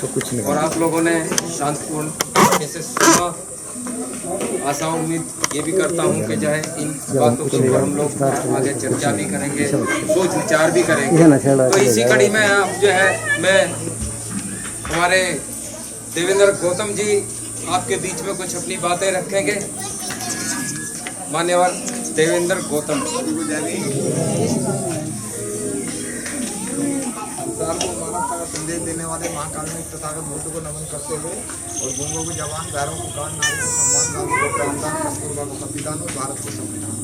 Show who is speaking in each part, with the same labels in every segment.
Speaker 1: कुछ नहीं।
Speaker 2: और आप लोगों ने शांतिपूर्ण कैसे सुना। आशा उम्मीद ये भी करता हूँ कि जो है इन बातों के ऊपर हम लोग आगे चर्चा भी करेंगे, सोच विचार भी करेंगे। तो इसी कड़ी में आप जो है मैं हमारे देवेंद्र गौतम जी आपके बीच में कुछ अपनी बातें रखेंगे। मान्यवर देवेंद्र गौतम
Speaker 3: संसार को मानवता का संदेश देने वाले महाकारुणिक तथागत बुद्ध को नमन करते हुए और गूंगों को जवान, पैरों को कान, नारी को सम्मान, नारी को प्राणदान, कस्तूरबा को संविधान और भारत को संविधान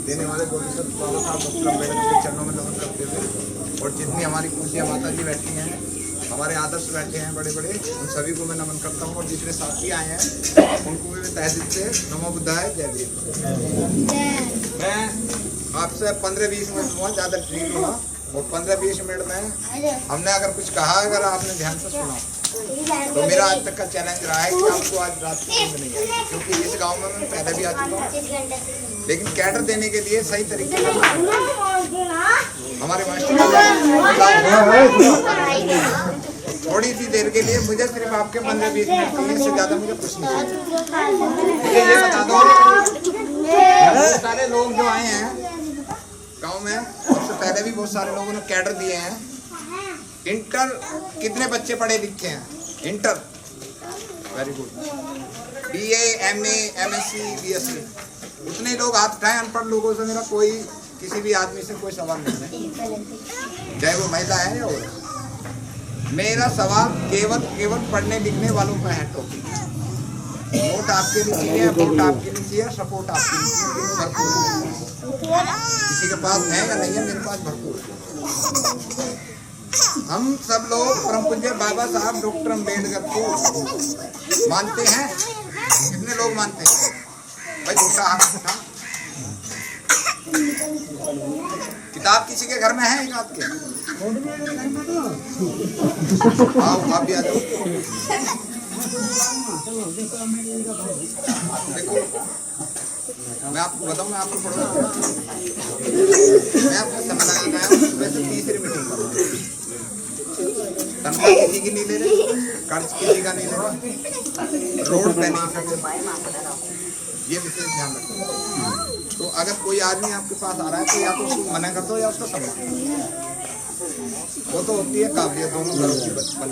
Speaker 3: देने वाले बोधिसत्व बाबा साहब डॉक्टर अम्बेडकर के चरणों में नमन करते हुए और जितनी हमारी पूज्य माता जी बैठी हैं, हमारे आदर्श बैठे हैं बड़े बड़े, उन सभी को मैं नमन करता हूँ। और जितने साथी आए हैं उनको भी मैं तहे दिल से नमो बुद्धाय जय भीम। मैं आपसे 15-20 मिनट लूँगा, ज़्यादा नहीं लूँगा। और 15-20 मिनट में हमने अगर कुछ कहा, अगर आपने ध्यान से सुना, तो मेरा आज तक का चैलेंज रहा है कि आपको आज रात की नींद नहीं आई, क्योंकि इस गांव में मैं पहले भी आ चुका हूँ। लेकिन कैडर देने के लिए सही तरीके से हमारे मास्टर थोड़ी सी देर के लिए मुझे सिर्फ आपके 15-20 मिनट के लिए, इससे ज़्यादा मुझे कुछ नहीं चाहिए। मुझे ये बता दो, बहुत सारे लोग जो आए हैं गांव में, उससे पहले भी बहुत सारे लोगों ने कैडर दिए हैं। इंटर कितने बच्चे पढ़े लिखे हैं? Inter very good. BA, MA, MSc, BSc, उतने लोग हाथ उठाए। अनपढ़ लोगों से मेरा कोई, किसी भी आदमी से कोई सवाल नहीं है, चाहे वो महिला है या औरत। मेरा सवाल केवल पढ़ने लिखने वालों का है। टॉपिक वोट आपके लिए चाहिए, वोट आपके लिए चाहिए, सपोर्ट आपके लिए चाहिए, भरपूर। किसी के पास है या नहीं है? मेरे पास भरपूर है। हम सब लोग परम पूज्य बाबा साहब डॉक्टर अम्बेडकर को मानते हैं। कितने लोग मानते हैं भाई? झूठा हाथ उठा। किताब किसी के घर में है? एक हाथ के आओ, आप भी आ जाओ। देखो मैं आपको बताऊँ, मैं आपको पढ़ूंगा। मैं आपको समय लगाया हूँ, सुबह से तीसरी मीटिंग कर रहा हूँ। तनख्वाह किसी की नहीं ले रहे, कर्ज किसी का नहीं ले रहे, रोड पे नहीं, ये विशेष ध्यान रखो। तो अगर कोई आदमी आपके पास आ रहा है तो या तो उसको मना कर दो या उसका सम्मान। वो तो होती है काबिलियत दोनों घरों की बचपन।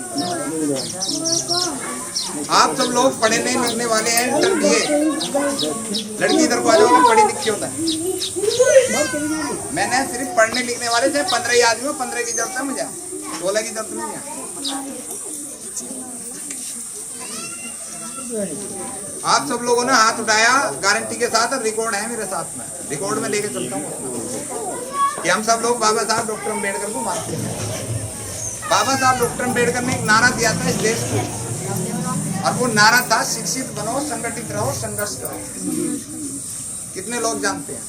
Speaker 3: आप सब लोग पढ़ने लिखने वाले हैं, इंटर दिए। लड़की इधर को आ जाओ, पढ़ी लिखी होता है। मैंने सिर्फ पढ़ने लिखने वाले से 15 ही आदमी हो। 15 की जरूरत है मुझे, 16 की जरूरत नहीं है। आप सब लोगों ने हाथ उठाया गारंटी के साथ, और रिकॉर्ड है मेरे साथ में, रिकॉर्ड में लेके चलता हूँ कि हम सब लोग बाबा साहब डॉक्टर अम्बेडकर को मानते हैं। बाबा साहब डॉक्टर अम्बेडकर ने एक नारा दिया था इस देश को, और वो नारा था शिक्षित बनो, संगठित रहो, संघर्ष करो। कितने लोग जानते हैं?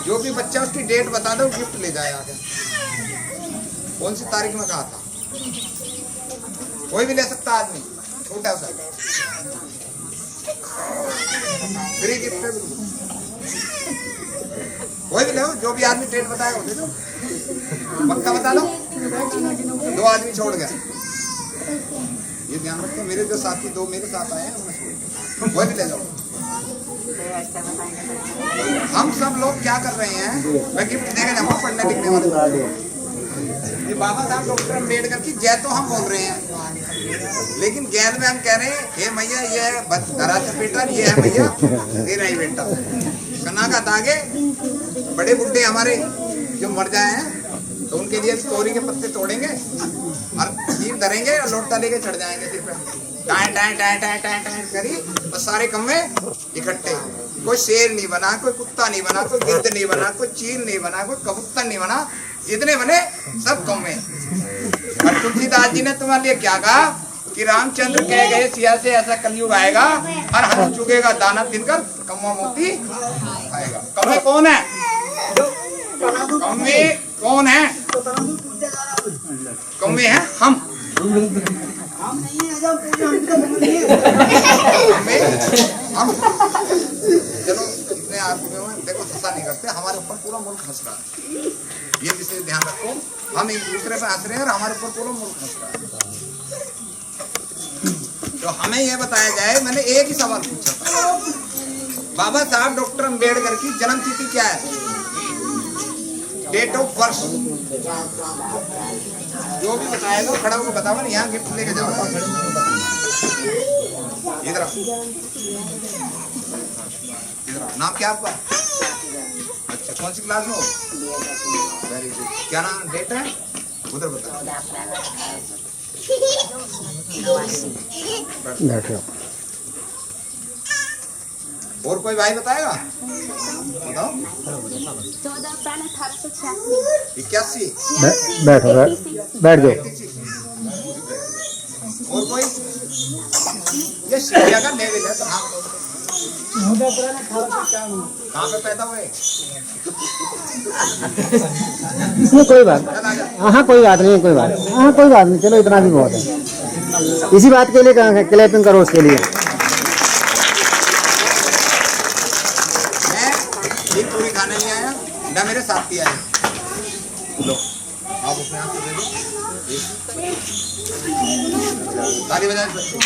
Speaker 3: जो भी बच्चा उसकी डेट बता दो, गिफ्ट ले जाए आगे। कौन सी तारीख में कहा था? कोई भी ले सकता आदमी, छोटा सा फ्री गिफ्ट है। कोई भी ले, जो भी आदमी डेट बताएगा वो दे दो। पक्का बता दो, 2 आदमी छोड़ गए। ये ध्यान रखो, मेरे जो साथी 2 मेरे साथ आए हैं उन्हें कोई भी ले जाओ। हम सब लोग क्या कर रहे हैं? मैं गिफ्ट देगा जाऊंगा पढ़ने लिखने वाले। ये बाबा साहब डॉक्टर अम्बेडकर की जय तो हम बोल रहे हैं, लेकिन गैर में हम कह रहे हैं हे मैया ये है धरा से बेटा, ये है मैया तेरा ही बेटा। कना का तागे बड़े बुड्ढे हमारे जो मर जाए हैं, तो उनके लिए तोरी के पत्ते तोड़ेंगे और तीर धरेंगे और लोटा लेके चढ़ जाएंगे सिर पे, tie tie tie tie tie tie करी, बस सारे कम्मे इकट्ठे। कोई शेर नहीं बना, कोई कुत्ता नहीं बना, कोई गिद्ध नहीं बना, कोई चील नहीं बना, कोई कबूतर नहीं बना, जितने बने सब कम्मे। और तुलसीदास जी ने तुम्हारे लिए क्या कहा कि रामचंद्र कह गए सिया से ऐसा कलयुग आएगा और हम चुगेगा दाना दिनकर कम्मा मोती आएगा। कम्मे कौन है? कम्मे कौन है? कम्मे है हम। हम चलो इतने आदमी में देखो हंसा नहीं करते, हमारे ऊपर पूरा मुल्क हंस रहा है। ये विशेष ध्यान रखो। हम एक दूसरे पे हंस रहे हैं और हमारे ऊपर पूरा मुल्क हंस रहा है। तो हमें यह बताया जाए, मैंने एक ही सवाल पूछा था, बाबा साहब डॉक्टर अंबेडकर की जन्म तिथि क्या है, डेट ऑफ बर्थ, जो भी बताएगा खड़ा होकर बताओ, यहाँ गिफ्ट लेके जाओ। इधर नाम क्या आपका? अच्छा, कौन सी क्लास में हो? Very good. क्या नाम, डेट है उधर बताओ।
Speaker 1: बैठो।
Speaker 3: और कोई भाई बताएगा? बताओ।
Speaker 4: 14 अप्रैल 1886।
Speaker 3: 81।
Speaker 1: बैठो, बैठ जाओ।
Speaker 3: और कोई? ये शिक्षा का लेवल है, तो हाँ। कहाँ पे पैदा हुए?
Speaker 1: इसमें कोई बात, हाँ कोई बात नहीं, कोई बात, हाँ कोई बात नहीं, चलो इतना भी बहुत है। इसी बात के लिए कहा क्लैपिंग करो उसके लिए।
Speaker 3: मैं ये पूरी खाने नहीं आया ना, मेरे साथी आए। लो आप अपने हाथ से दे दो, ताली बजाए बच्चे।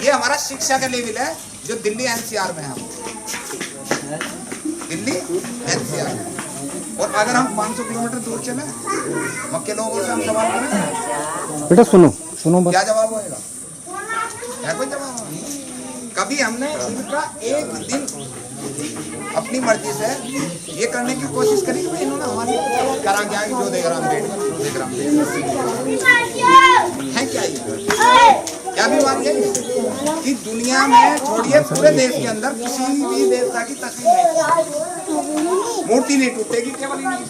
Speaker 3: ये हमारा शिक्षा का लेवल है जो दिल्ली एनसीआर में है, दिल्ली एनसीआर। और अगर हम 500 किलोमीटर दूर चले, मक्के लोगों से हम सवाल करें,
Speaker 1: बेटा सुनो सुनो बस।
Speaker 3: क्या जवाब होएगा? है कोई जवाब? कभी हमने इनका एक दिन अपनी मर्जी से ये करने की कोशिश करी कि इन्होंने हमारी करा क्या, जो देख रहा है क्या, ये क्या भी मान गए कि दुनिया में छोड़िए पूरे देश के अंदर किसी भी देवता की तस्वीर नहीं, मूर्ति नहीं टूटेगी, केवल इनकी।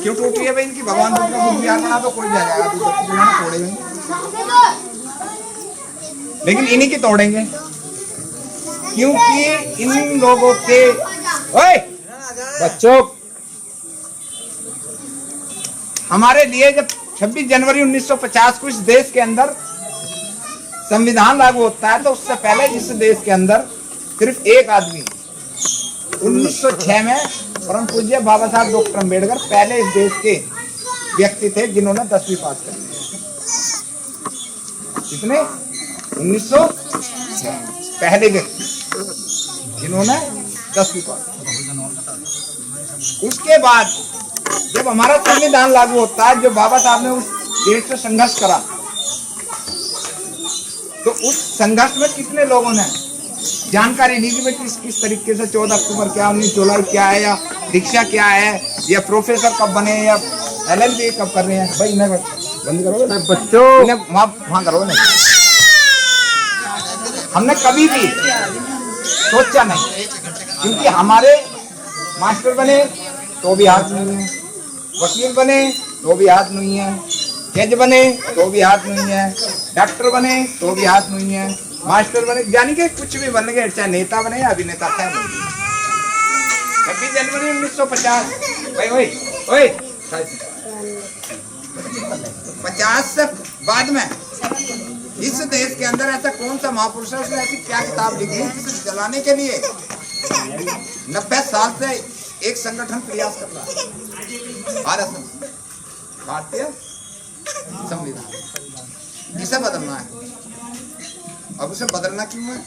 Speaker 3: क्यों टूट रही है भाई? इनकी भगवान बुद्ध का बुद्ध विहार बना तो कोई भी आ जाएगा, तोड़ेंगे, लेकिन इन्हीं की तोड़ेंगे, क्योंकि इन लोगों के ओए बच्चों, हमारे लिए जब 26 जनवरी 1950 को इस देश के अंदर संविधान लागू होता है, तो उससे पहले इस देश के अंदर सिर्फ एक आदमी 1906 में परम पूज्य बाबा साहब डॉक्टर अंबेडकर पहले इस देश के व्यक्ति थे जिन्होंने 10वीं पास कर ली। कितने? 1906 पहले व्यक्ति जिन्होंने 10वीं पास। उसके बाद जब हमारा संविधान लागू होता है, जो बाबा साहब ने उस देश से संघर्ष करा, तो उस संघर्ष में कितने लोगों ने जानकारी ली कि भाई किस तरीके से 14 अक्टूबर क्या, 19 जुलाई क्या है, या दीक्षा क्या है, या प्रोफेसर कब बने, या LLB कब कर रहे हैं। भाई इन्हें बंद करोगे बच्चों, इन्हें वहां करोगे नहीं। हमने कभी भी सोचा नहीं, क्योंकि हमारे मास्टर बने तो भी हाथ नहीं है, वकील बने तो भी हाथ नहीं है, जज बने तो भी हाथ नहीं है, डॉक्टर बने तो भी हाथ नहीं है, मास्टर बने, यानी कि कुछ भी बन गए, चाहे नेता बने या अभिनेता थे। 26 जनवरी 1950 भाई, ओए 50 से बाद में इस देश के अंदर ऐसा कौन सा महापुरुष है, उसने ऐसी क्या किताब लिखी जिसे जलाने के लिए 90 साल से एक संगठन प्रयास कर रहा है, भारतीय संविधान। इसे बदलना है। अब उसे बदलना क्यों है?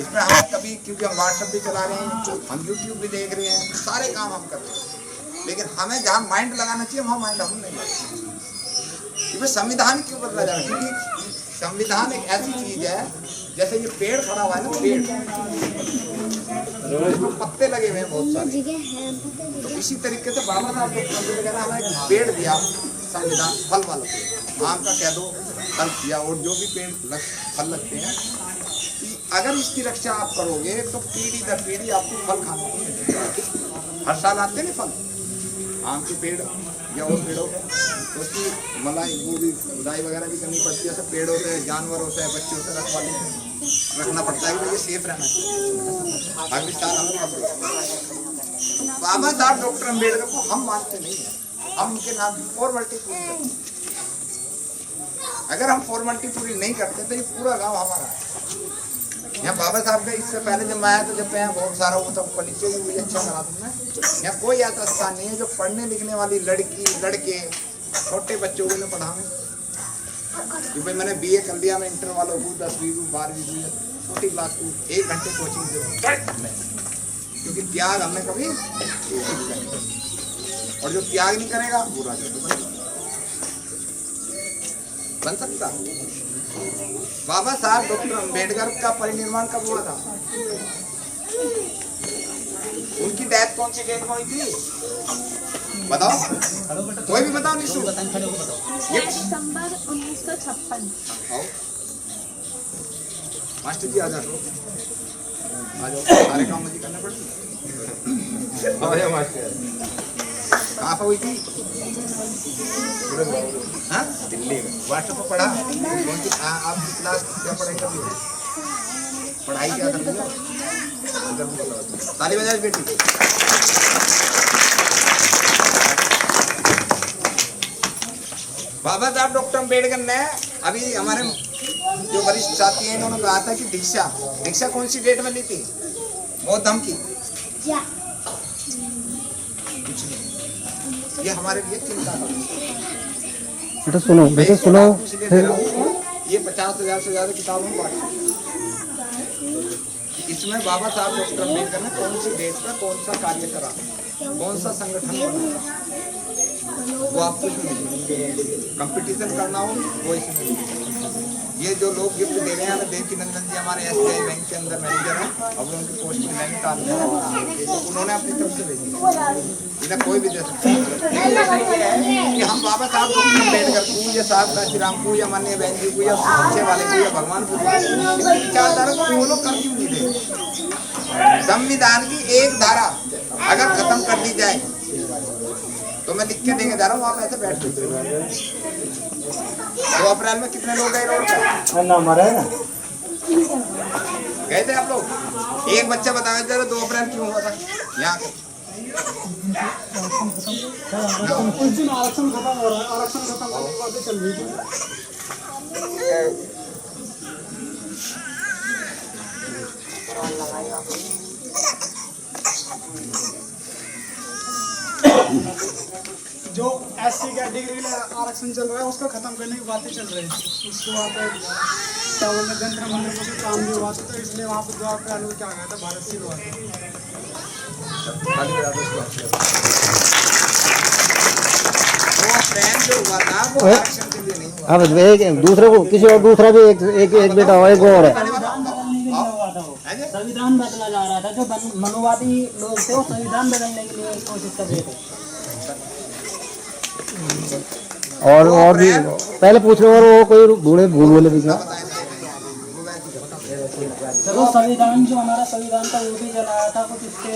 Speaker 3: इसमें हम कभी, क्योंकि हम व्हाट्सएप भी चला रहे हैं, हम यूट्यूब भी देख रहे हैं, सारे काम हम कर रहे हैं, लेकिन हमें जहाँ माइंड लगाना चाहिए वहाँ माइंड हम नहीं लगाते। संविधान क्यों बदला जाए? क्योंकि संविधान एक ऐसी चीज है, जैसे ये पेड़ खड़ा हुआ है ना, पेड़ पत्ते लगे हुए हैं बहुत सारे, तो इसी तरीके से बाबा साहब ने हमें एक पेड़ दिया, संविधान फल वाला पेड़, आम का कह दो, फल दिया, और जो भी पेड़ फल लगते हैं, अगर इसकी रक्षा आप करोगे तो पीढ़ी दर पीढ़ी आपको फल खाने को मिलेगा। हर साल आते नहीं फल, आम के पेड़ या और पेड़ों पे, तो उसकी मलाई वो भी खुदाई वगैरह भी करनी पड़ती है। सब पेड़ों से, जानवरों से, बच्चों से रखना पड़ता है कि ये सेफ रहना चाहिए। अगले साल हमें बाबा साहब डॉक्टर अंबेडकर को हम मानते नहीं है, हम उनके नाम की फॉर्मेलिटी पूरी करते। अगर हम फॉर्मेलिटी पूरी नहीं करते तो ये पूरा गांव हमारा है। यहाँ बाबा साहब का इससे पहले जब मैं आया तो जब यहाँ बहुत सारा वो सब परिचय भी मुझे अच्छा लगा तुमने। यहाँ कोई ऐसा स्थान नहीं है जो पढ़ने लिखने वाली लड़की लड़के छोटे बच्चों को न पढ़ावे। कि भाई मैंने BA कर लिया, मैं इंटर वालों को 10वीं को 12वीं को छोटी क्लास को 1 घंटे कोचिंग दे, क्योंकि त्याग हमने कभी और जो त्याग नहीं करेगा वो राजा तो बन सकता। बाबा साहब डॉक्टर अम्बेडकर का परिनिर्माण कब हुआ था? उनकी डेथ कौन सी डेट में हुई थी? बताओ, कोई भी बताओ। निशु
Speaker 4: दिसंबर 1956।
Speaker 3: मास्टर जी आ जाओ, सारे काम मुझे करने पड़ते। कहाँ पर हुई थी? हाँ, दिल्ली में। व्हाट्सएप पर पढ़ा? कौन सी आपकी क्लास क्या पढ़ाई कर रही है? पढ़ाई क्या कर रही है? ताली बजाओ बेटी। बाबा साहब डॉक्टर अम्बेडकर ने अभी हमारे जो वरिष्ठ साथी हैं इन्होंने कहा था कि दीक्षा कौन सी डेट में ली थी? बौद्धम की। कुछ नहीं, ये हमारे लिए चिंता है।
Speaker 1: बेटा सुनो, बेटा सुनो।
Speaker 3: ये 50,000 से ज्यादा किताबों को इसमें बाबा साहब डॉक्टर अम्बेडकर ने कौन सी डेट पर कौन सा कार्य करा, कौन सा संगठन बनाया, वो आपको कंपटीशन करना हो वो इसमें। ये जो लोग गिफ्ट दे रहे हैं, देवकी नंदन जी हमारे SBI बैंक के अंदर मैनेजर हैं, अब उनकी पोस्ट में नहीं निकाल रहे हैं, उन्होंने अपनी तरफ से भेजी, इन्हें कोई भी दे सकता है। कि हम बाबा साहब डॉक्टर अम्बेडकर को या साहब काशीराम को या माननीय बहन जी को या पीछे वाले को या भगवान को विचारधारा को वो लोग कर क्यों नहीं दे? संविधान की एक धारा अगर खत्म कर दी जाए तो मैं लिख के देंगे जा रहा हूँ, आप ऐसे बैठ सकते हो। 2 अप्रैल में कितने लोग गए रोड पे? गए थे आप लोग? एक बच्चा बताया जरा 2 अप्रैल क्यों हुआ था यहाँ पे?
Speaker 5: उस दिन आरक्षण खत्म हो रहा है, आरक्षण खत्म होने की बातें चल रही थी। जो SC कैटेगरी के लिए आरक्षण चल रहा है उसको खत्म करने की बातें चल रही थी। उसके बाद क्या बोलते जंतर मंदिर को भी काम भी हुआ था, तो इसलिए वहाँ पर 2 अप्रैल को क्या गया था, भारत से हुआ था।
Speaker 3: जो हुआ था वो आरक्षण के लिए नहीं हुआ।
Speaker 1: अब एक दूसरे को किसी और दूसरा भी एक बेटा हो, एक और है।
Speaker 5: संविधान बदला जा रहा था, जो मनुवादी लोग थे वो संविधान बदलने के लिए कोशिश कर रहे थे।
Speaker 1: और भी पहले पूछ रहे, और वो कोई बूढ़े भूल बोले भी क्या?
Speaker 5: चलो संविधान जो हमारा संविधान था वो भी जलाया था कुछ इसके।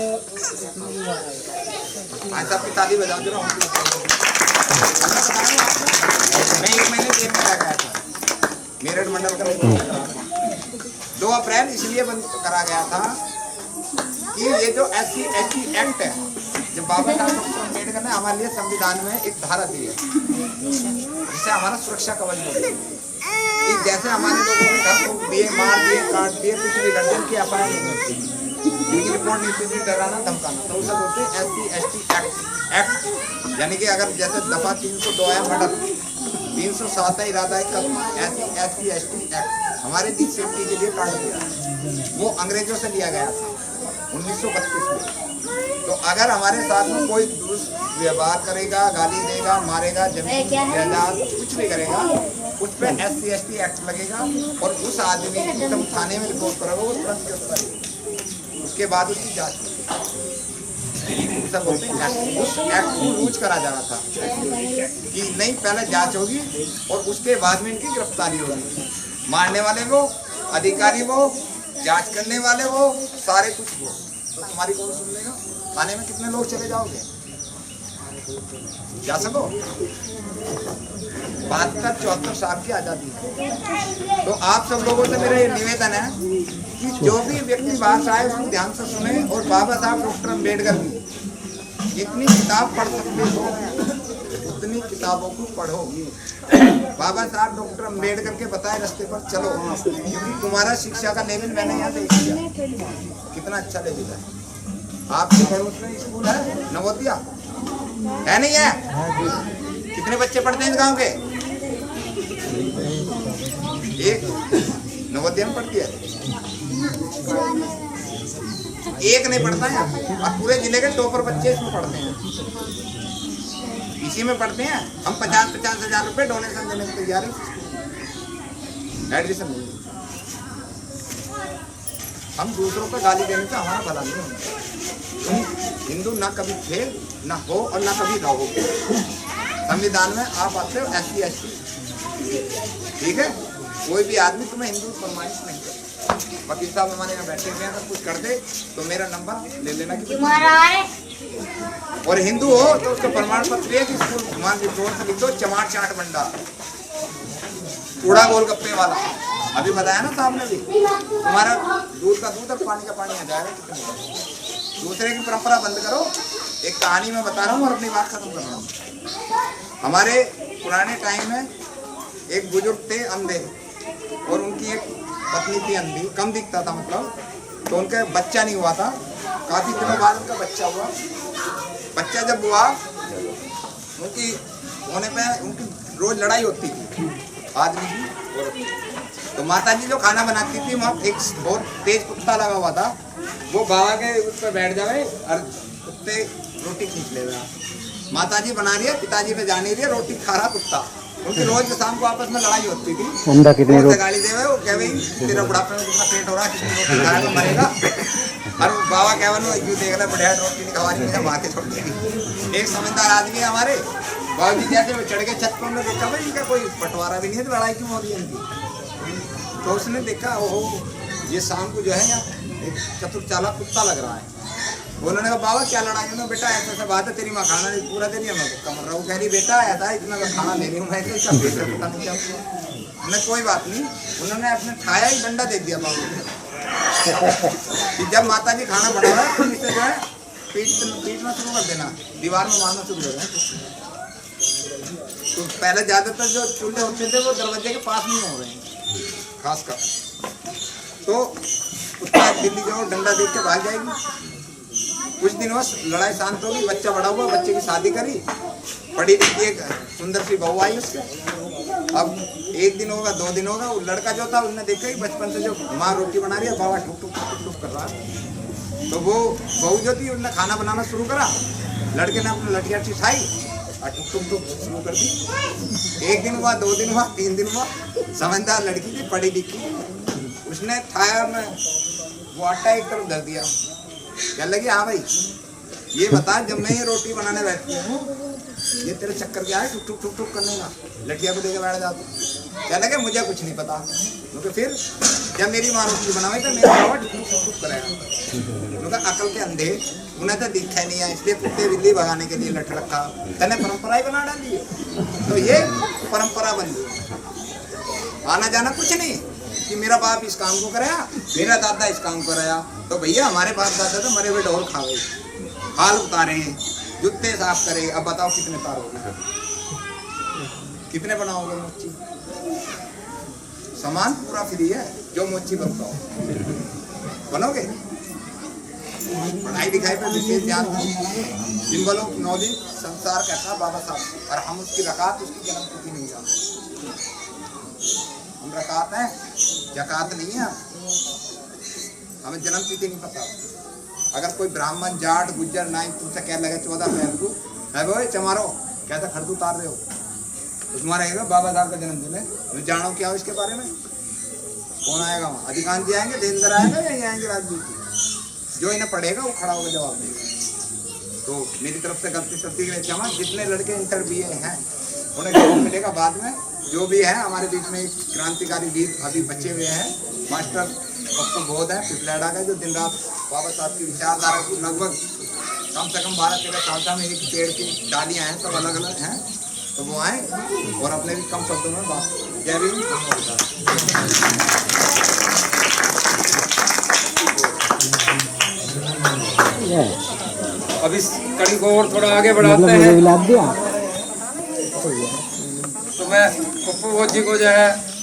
Speaker 3: ताली बजाओ जरा। मैं 1 महीने जेल में रह गया था, मेरठ मंडल का। 2 अप्रैल इसलिए बंद करा गया था कि ये जो SC ST एक्ट है, जो बाबा साहब डॉक्टर अम्बेडकर ने हमारे लिए संविधान में एक धारा दी है जिससे हमारा सुरक्षा कवच हो गया। जैसे हमारे लोगों के घर को दिए, मार दिए, काट दिए, कुछ भी गर्दन की FIR नहीं होती, इनकी रिपोर्ट नहीं होती, डराना धमकाना, तो उसे बोलते हैं SC ST एक्ट। यानी कि अगर जैसे दफा 302 है मर्डर, 307 है इरादा कत्ल, SC ST एक्ट हमारे देश सेफ्टी के लिए काट दिया। वो अंग्रेजों से लिया गया था 1932 में। तो अगर हमारे साथ में कोई दुर्व्यवहार करेगा, गाली देगा, मारेगा, जमीन जायदाद कुछ भी करेगा, उस पर SC ST एक्ट लगेगा और उस आदमी की तुम थाने में रिपोर्ट करोगे वो तुरंत गिरफ्तार होगी। उसके बाद उसकी जांच बोलते हैं उस एक्ट को यूज करा जा रहा था कि नहीं, पहले जांच होगी और उसके बाद में इनकी गिरफ्तारी होगी। मारने वाले वो, अधिकारी वो, जांच करने वाले वो, सारे कुछ वो। तो तुम्हारी कौन सुन लेगा? थाने में कितने लोग चले जाओगे? जा सको? 72-74 साल की आज़ादी है। तो आप सब लोगों से मेरा ये निवेदन है कि जो भी व्यक्ति भाषा है उसको ध्यान से सुने और बाबा साहब डॉक्टर अम्बेडकर की जितनी किताब पढ़ सकते हो उतनी किताबों को पढ़ो। बाबा साहब डॉक्टर अम्बेडकर के बताए रास्ते पर चलो, क्योंकि तुम्हारा शिक्षा का लेवल मैंने यहाँ देख लिया कितना अच्छा लेवल है। आपके पड़ोस में स्कूल है नवोदया है नहीं है? कितने बच्चे पढ़ते हैं इस गांव के? एक नवोदया में पढ़ती है, एक नहीं पढ़ता है। और पूरे जिले के टॉपर बच्चे इसमें पढ़ते हैं, इसी में पढ़ते हैं। हम 50-50 हजार रुपए डोनेशन देने को तैयार हैं एडमिशन में। हम दूसरों पर गाली देने से हमारा भला नहीं होगा। तुम हिंदू ना कभी थे, ना हो और ना कभी रहोगे। संविधान में आप आते हो SC ST, ठीक है? कोई भी आदमी तुम्हें हिंदू प्रमाणित नहीं करता। वकील साहब हमारे यहाँ बैठे हुए हैं, अगर कुछ कर दे तो मेरा नंबर ले लेना कि और हिंदू हो तो उसका प्रमाण पत्र है कि स्कूल घुमान से लिख दो चमार चाट भंडार, कूड़ा गोलगप्पे वाला। अभी बताया ना साहब ने भी, तुम्हारा दूध का दूध और पानी का पानी आ जाएगा। दूसरे की परंपरा बंद करो। एक कहानी में बता रहा हूँ और अपनी बात खत्म कर रहा हूँ। हमारे पुराने टाइम में एक बुजुर्ग थे अंधे, और उनकी एक पत्नी थी अंधी, कम दिखता था मतलब, तो उनका बच्चा नहीं हुआ था। काफी दिनों बाद उनका बच्चा हुआ। बच्चा जब हुआ, उनकी होने पे उनकी रोज लड़ाई होती थी आदमी की औरत की। तो माता जी जो खाना बनाती थी, वहाँ एक बहुत तेज कुत्ता लगा हुआ था। वो बाबा के उस पर बैठ जावे और कुत्ते रोटी खींच ले रहा। माता जी बना रही है, पिताजी पे जा नहीं रही है, रोटी खा रहा कुत्ता। उनकी रोज शाम को आपस में लड़ाई होती थी। गाली दे वो कह भाई तेरा बुढ़ापे में कितना पेट हो रहा है, कितनी रोटी खाएगा मरेगा। और बाबा क्या बोलो यूँ देख रहे बढ़िया रोटी नहीं खवा रही, माथे छोड़ दी। एक समझदार आदमी है हमारे बाबा जी, जैसे वो चढ़ के छत पर हमने देखा भाई इनका कोई बंटवारा भी नहीं है, तो लड़ाई क्यों हो रही है इनकी। तो उसने देखा ओहो ये शाम को जो है यहाँ एक चतुर चालाक कुत्ता लग रहा है। उन्होंने कहा बाबा क्या लड़ाई है? बेटा ऐसा बात है, तेरी माँ खाना नहीं पूरा दे रही है, मैं कमर रहा हूँ। कह रही बेटा ऐसा है इतना खाना ले रही हूँ मैं, तो इसका पेट पता नहीं क्या। उन्होंने कोई बात नहीं, उन्होंने अपने ठाया ही डंडा दे दिया बाबू को। जब माता जी खाना बना रहा है तो इसे जो है पीटना शुरू कर देना, दीवार में मारना शुरू कर देना। तो पहले ज्यादातर जो चूल्हे होते थे वो दरवाजे के पास नहीं हो रहे हैं खासकर। तो कुत्ता दिल्ली जाओ डंडा देख के भाग जाएगी। कुछ दिन बस लड़ाई शांत होगी, बच्चा बड़ा हुआ, बच्चे की शादी करी, पढ़ी लिखी एक सुंदर सी बहू आई उसके। अब एक दिन होगा 2 दिन होगा, वो लड़का जो था उसने देखा कि बचपन से जो माँ रोटी बना रही है, बाबा टुक टुक टुक टुक कर रहा है। तो वो बहू जो थी उसने खाना बनाना शुरू करा, लड़के ने अपनी लठिया उठाई और टुक टुक टुक शुरू कर दी। 1 दिन हुआ, 2 दिन हुआ, 3 दिन हुआ। समझदार लड़की थी, पढ़ी लिखी, उसने थाया में वो आटा एक तरफ धर दिया। क्या लगी हाँ भाई ये बता, जब मैं ये रोटी बनाने बैठती हूँ ये तेरे चक्कर क्या है टुक टुक टुक टुक करने का, लड़किया को देके बैठ जाता। क्या लगे मुझे कुछ नहीं पता, क्योंकि फिर जब मेरी माँ रोटी बनावे तो मेरा बाबा टुक टुक टुक करेगा। क्योंकि अकल के अंधे, उन्हें तो दिखा नहीं है, इसलिए कुत्ते बिल्ली भगाने के लिए लठ रखा। तने परंपरा ही बना डाली है, तो ये परंपरा बन गई। आना जाना कुछ नहीं कि मेरा बाप इस काम को कराया, मेरा दादा इस काम को कराया। तो भैया हमारे बाप दादा तो मरे हुए ढोल खावे, हाल उतारे, जूते साफ करे। अब बताओ कितने तारोगे, कितने बनाओगे मोची? सामान पूरा फ्री है, जो मोची बनता हो बनोगे। पढ़ाई लिखाई पर विशेष ध्यान दो। जिन बलों नौदी संसार कहता बाबा साहब, और हम उसकी रकात उसकी जन्म तिथि नहीं जानते। हम रकात हैं, जकात नहीं है, हमें जन्म तिथि नहीं पता। अगर कोई ब्राह्मण जाट गुज्जर नाई तुमसे कह लगे 14 अप्रैल को है वो चमारो कहता खर्च उतार रहे हो, तो तुम्हारा रहेगा बाबा साहब का जन्मदिन है, तुम जानो क्या हो इसके बारे में? कौन आएगा वहाँ? अधिकांश आएंगे, देनदार आएगा या ये आएंगे राजनीति? जो इन्हें पढ़ेगा वो खड़ा होकर जवाब देगा। तो मेरी तरफ से गलती सत्ती के लिए क्षमा। जितने लड़के इंटर BA हैं उन्हें जवाब मिलेगा बाद में। जो भी है हमारे बीच में एक क्रांतिकारी वीर अभी बचे हुए हैं, मास्टर डॉक्टर बोध है पिपलैड़ा का, जो दिन रात बाबा साहब की विचारधारा की लगभग कम से कम 12-13 साल में एक पेड़ की डालियाँ हैं, सब अलग अलग हैं, तो वो आए और अपने भी कम शब्दों में बात करें। जय भीम। अब इस कड़ी को और थोड़ा आगे बढ़ाते हैं।
Speaker 2: तो मैं पप्पू जी को जो है